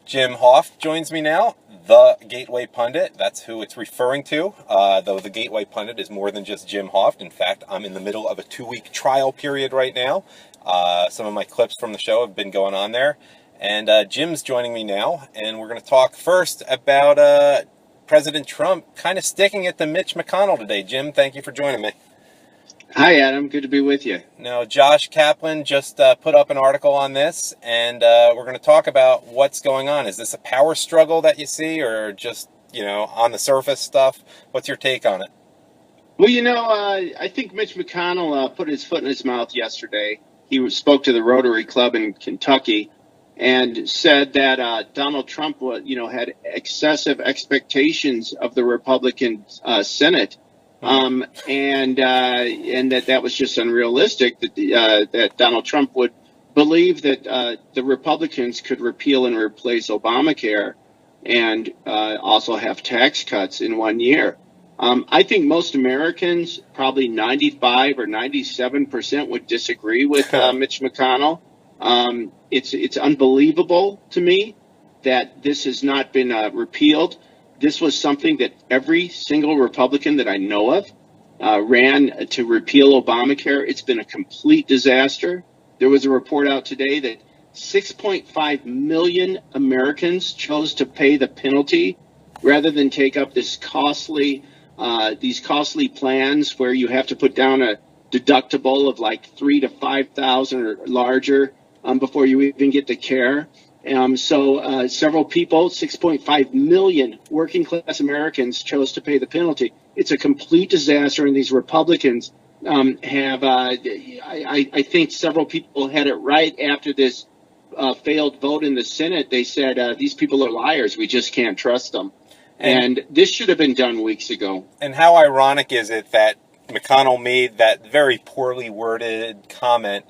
Jim Hoft joins me now, the Gateway Pundit. That's who it's referring to, though the Gateway Pundit is more than just Jim Hoft. In fact, I'm in the middle of a 2-week trial period right now. Some of my clips from the show have been going on there. And Jim's joining me now, and we're going to talk first about President Trump kind of sticking it to Mitch McConnell today. Jim, thank you for joining me. Hi, Adam. Good to be with you. Now, Josh Kaplan just put up an article on this, and we're going to talk about what's going on. Is this a power struggle that you see, or just, on the surface stuff? What's your take on it? Well, I think Mitch McConnell put his foot in his mouth yesterday. He spoke to the Rotary Club in Kentucky and said that Donald Trump, had excessive expectations of the Republican Senate. And that was just unrealistic, that Donald Trump would believe that the Republicans could repeal and replace Obamacare and also have tax cuts in 1 year. I think most Americans, probably 95 or 97%, would disagree with Mitch McConnell. It's unbelievable to me that this has not been repealed. This was something that every single Republican that I know of ran to repeal Obamacare. It's been a complete disaster. There was a report out today that 6.5 million Americans chose to pay the penalty rather than take up these costly plans where you have to put down a deductible of like $3,000 to $5,000 or larger before you even get the care. So several people, 6.5 million working class Americans, chose to pay the penalty. It's a complete disaster, and these Republicans I think several people had it right after this failed vote in the Senate. They said, these people are liars. We just can't trust them. And this should have been done weeks ago. And how ironic is it that McConnell made that very poorly worded comment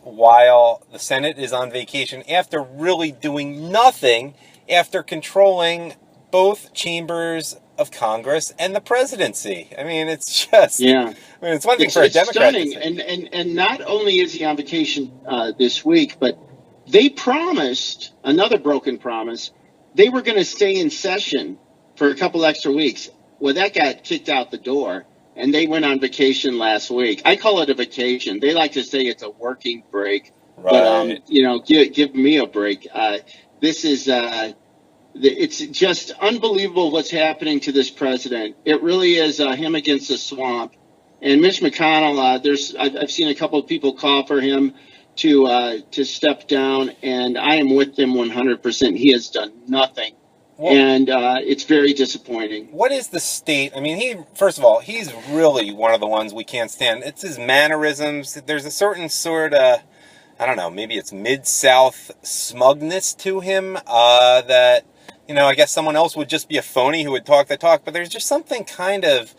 while the Senate is on vacation, after really doing nothing, after controlling both chambers of Congress and the presidency. I mean, it's just, it's one thing for a Democrat to say. And not only is he on vacation this week, but they promised, another broken promise, they were going to stay in session for a couple extra weeks. Well, that got kicked out the door. And they went on vacation last week. I call it a vacation. They like to say it's a working break. Right. But, give me a break. This is, it's just unbelievable what's happening to this president. It really is him against the swamp. And Mitch McConnell, I've seen a couple of people call for him to step down, and I am with them 100%. He has done nothing. Well, and it's very disappointing. What is the state? I mean, first of all, he's really one of the ones we can't stand. It's his mannerisms. There's a certain sort of, I don't know, maybe it's Mid-South smugness to him that, I guess someone else would just be a phony who would talk the talk. But there's just something kind of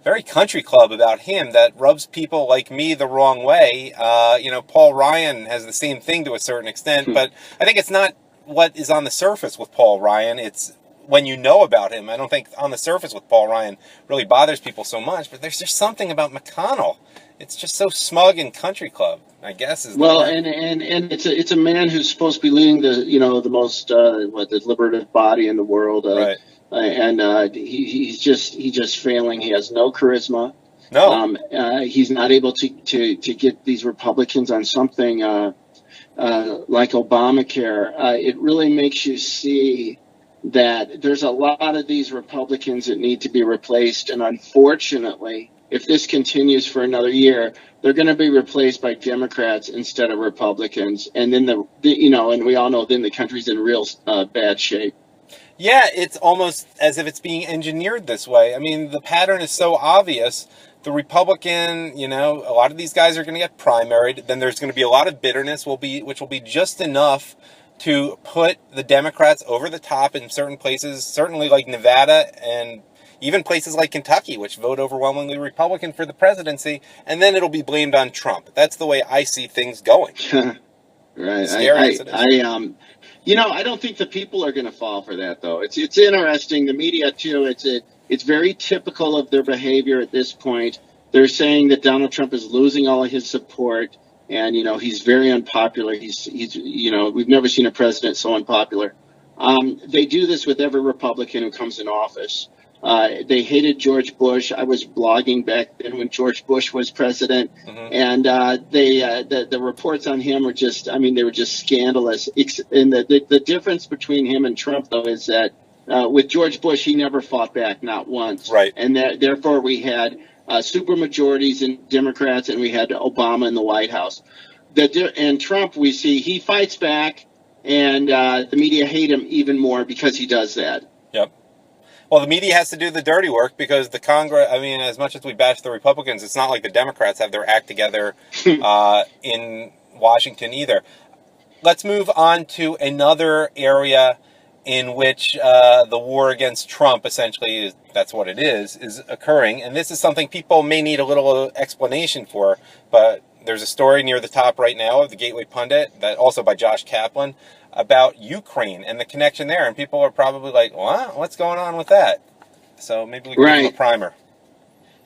very country club about him that rubs people like me the wrong way. Paul Ryan has the same thing to a certain extent, but I think it's not what is on the surface with Paul Ryan. It's when you know about him. I don't think on the surface with Paul Ryan really bothers people so much, but there's just something about McConnell. It's just so smug and country club, I guess. And it's a man who's supposed to be leading the most the deliberative body in the world, right? And he's just failing. He has no charisma. No, he's not able to get these Republicans on something like Obamacare. It really makes you see that there's a lot of these Republicans that need to be replaced. And unfortunately, if this continues for another year, they're going to be replaced by Democrats instead of Republicans. And then and we all know then the country's in real bad shape. Yeah, it's almost as if it's being engineered this way. I mean, the pattern is so obvious. The Republican, a lot of these guys are going to get primaried. Then there's going to be a lot of bitterness, which will be just enough to put the Democrats over the top in certain places, certainly like Nevada and even places like Kentucky, which vote overwhelmingly Republican for the presidency. And then it'll be blamed on Trump. That's the way I see things going. Right. I don't think the people are going to fall for that, though. It's interesting. The media, too, it's very typical of their behavior at this point. They're saying that Donald Trump is losing all of his support. And, he's very unpopular. He's we've never seen a president so unpopular. They do this with every Republican who comes in office. They hated George Bush. I was blogging back then when George Bush was president, and the reports on him were just, I mean, they were just scandalous. And the difference between him and Trump, though, is that with George Bush, he never fought back, not once. Right. And therefore, we had super majorities in Democrats, and we had Obama in the White House. And Trump, we see he fights back, and the media hate him even more because he does that. Yep. Well, the media has to do the dirty work because the Congress, I mean, as much as we bash the Republicans, it's not like the Democrats have their act together in Washington either. Let's move on to another area in which the war against Trump, essentially, that's what it is occurring. And this is something people may need a little explanation for, but there's a story near the top right now of the Gateway Pundit, that also by Josh Kaplan, about Ukraine and the connection there. And people are probably like, what? What's going on with that? So maybe we can give them a primer.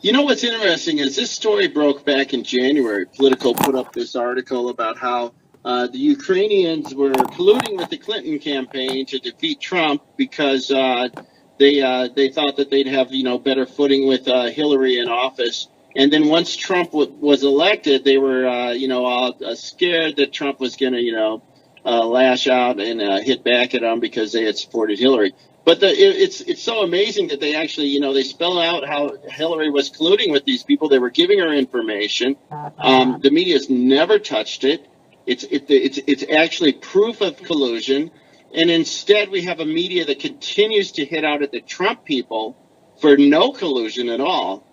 You know what's interesting is this story broke back in January. Politico put up this article about how the Ukrainians were colluding with the Clinton campaign to defeat Trump because they thought that they'd have, better footing with Hillary in office. And then once Trump was elected, they were, all scared that Trump was going to, lash out and hit back at them because they had supported Hillary. But it's so amazing that they actually, they spell out how Hillary was colluding with these people. They were giving her information. The media's never touched it. It's actually proof of collusion. And instead, we have a media that continues to hit out at the Trump people for no collusion at all.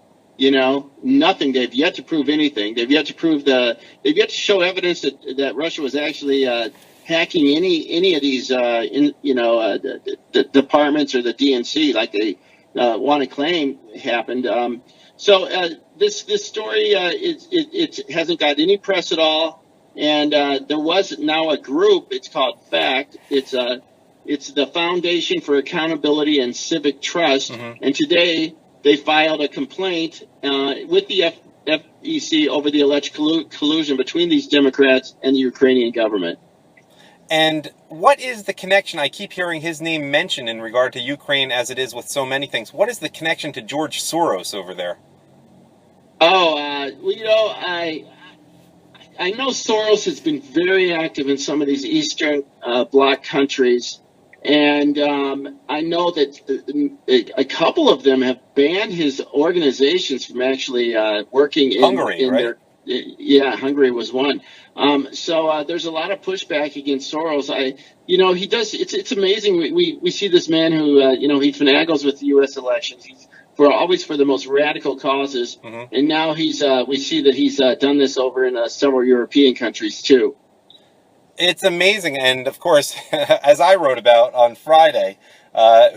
Nothing. They've yet to prove anything. They've yet to show evidence that Russia was actually hacking any of these, the departments or the DNC, like they want to claim happened. So this story it hasn't got any press at all, and there was now a group. It's called FACT. It's the Foundation for Accountability and Civic Trust, and today they filed a complaint with the FEC over the alleged collusion between these Democrats and the Ukrainian government. And what is the connection? I keep hearing his name mentioned in regard to Ukraine, as it is with so many things. What is the connection to George Soros over there? Oh, I know Soros has been very active in some of these Eastern Bloc countries, and I know that a couple of them have banned his organizations from actually working in Hungary, right? Hungary was one. So there's a lot of pushback against Soros. He does. It's amazing. We see this man who he finagles with the U.S. elections. He's always for the most radical causes, and now we see that he's done this over in several European countries too. It's amazing, and of course, as I wrote about on Friday,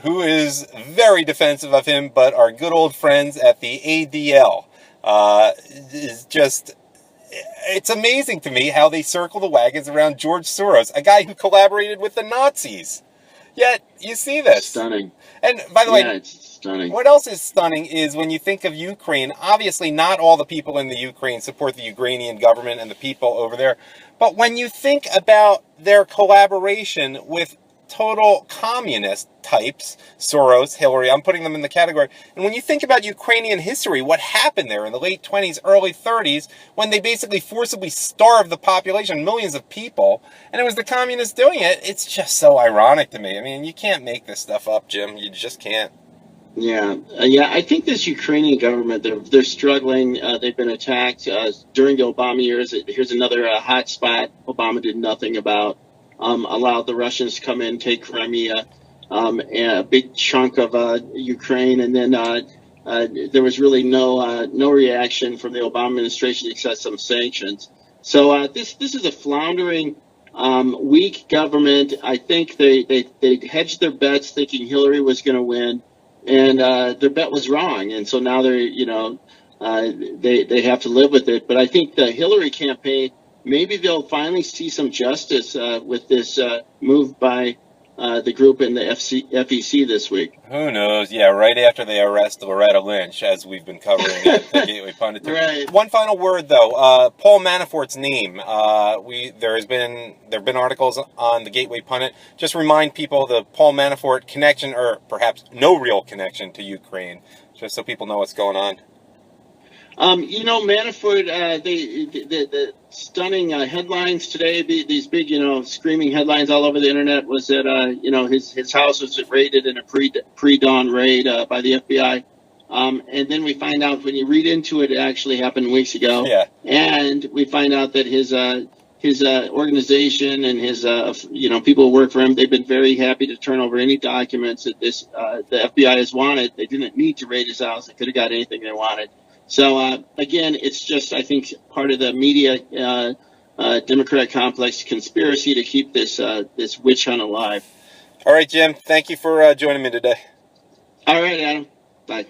who is very defensive of him, but our good old friends at the ADL is just. It's amazing to me how they circle the wagons around George Soros, a guy who collaborated with the Nazis. Yet, you see this. Stunning. And by the way, it's stunning. What else is stunning is when you think of Ukraine, obviously not all the people in the Ukraine support the Ukrainian government and the people over there. But when you think about their collaboration with total communist types, Soros, Hillary, I'm putting them in the category. And when you think about Ukrainian history, what happened there in the late 20s, early 30s, when they basically forcibly starved the population, millions of people, and it was the communists doing it, it's just so ironic to me. I mean, you can't make this stuff up, Jim. You just can't. Yeah. I think this Ukrainian government, they're struggling. They've been attacked during the Obama years. Here's another hot spot Obama did nothing about. Allowed the Russians to come in, take Crimea, and a big chunk of Ukraine, and then there was really no reaction from the Obama administration except some sanctions. So this is a floundering, weak government. I think they hedged their bets, thinking Hillary was going to win, and their bet was wrong. And so now they have to live with it. But I think the Hillary campaign. Maybe they'll finally see some justice with this move by the group in the FEC this week. Who knows? Yeah, right after they arrest Loretta Lynch, as we've been covering at the Gateway Pundit. Right. One final word, though. Paul Manafort's name. There have been articles on the Gateway Pundit. Just remind people the Paul Manafort connection, or perhaps no real connection to Ukraine, just so people know what's going on. Manafort, the stunning headlines today, these big, screaming headlines all over the internet was that, his house was raided in a pre-dawn raid by the FBI. And then we find out when you read into it, it actually happened weeks ago. Yeah. And we find out that his organization and his, people who work for him, they've been very happy to turn over any documents that the FBI has wanted. They didn't need to raid his house. They could have got anything they wanted. So, again, it's just, I think, part of the media Democrat complex conspiracy to keep this witch hunt alive. All right, Jim. Thank you for joining me today. All right, Adam. Bye.